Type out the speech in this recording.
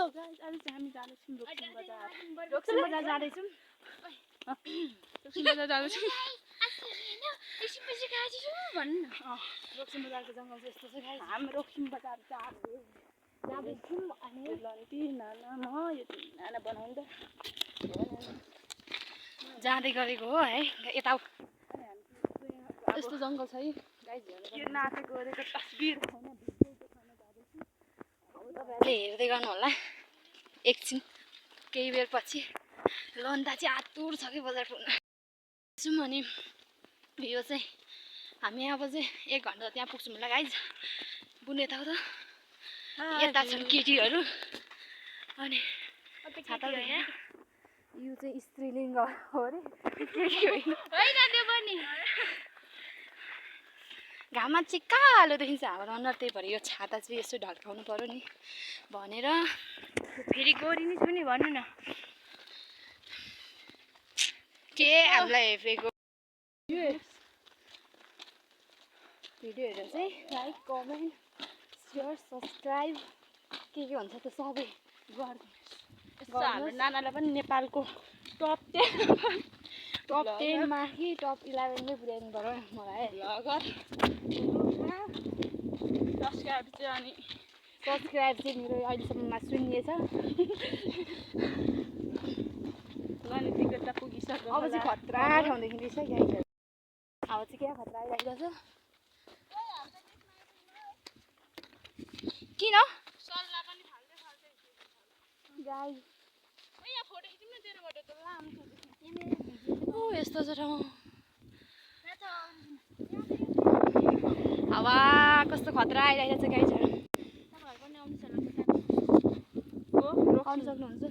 Guys आज चाहिँ हामी जाँदैछौँ रोक्सिम बजार। रोक्सिम बजार जाँदैछौँ। रोक्सिम बजार जाँदैछौँ। रोक्सिम बजारको जङ्गल चाहिँ यस्तो छ गाइस। हामी रोक्सिम बजार जाँदैछौँ अनि लन्टी नाना म यो नाना बनाउनु त जाँदै गरेको हो है। यता यस्तो जङ्गल छ है गाइस। यो नाचेको गरेको तस्बिर छैन भिडियो देखाउन जाँदैछु। तपाईँहरूले हेर्दै गर्नु होला एकछिन केही बेर पछि। लन्दा चाहिँ आतुर छ कि बजार पुग्न जाउँ अनि यो चाहिँ हामी अब चाहिँ 1 घन्टा त्यहाँ पुग्छौँ होला गाइज। बुन यताउता यता छन् केटीहरू अनि छाता यो चाहिँ स्त्रीलिङ्ग हो अरे घाममा चाहिँ कालो देखिन्छ हाम्रो अनुहार। त्यही भएर यो छाता चाहिँ यसो ढल्काउनु पर्यो नि भनेर। फेरि गोरी नै छु नि भन्नु न के हामीलाई हेपेको। भिडियो हेरेर चाहिँ लाइक कमेन्ट सेयर सब्सक्राइब के भन्छ त्यो सबै गरिदिनुहोस्। हाम्रो नानालाई पनि नेपालको टप 10 मा कि टप 11 मै पुर्याइदिनु पर्यो मलाई। सब्सक्राइब चाहिँ मेरो अहिलेसम्ममा 0 छ। अब चाहिँ खतरा ठाउँदेखि रहेछ गाइजहरू। अब चाहिँ क्या खतरा आइरहेको छ किन गाइज। यस्तो छ ठाउँ। हावा कस्तो खतरा आइरहेको छ गाइजहरू। आउनु सक्नुहुन्छ।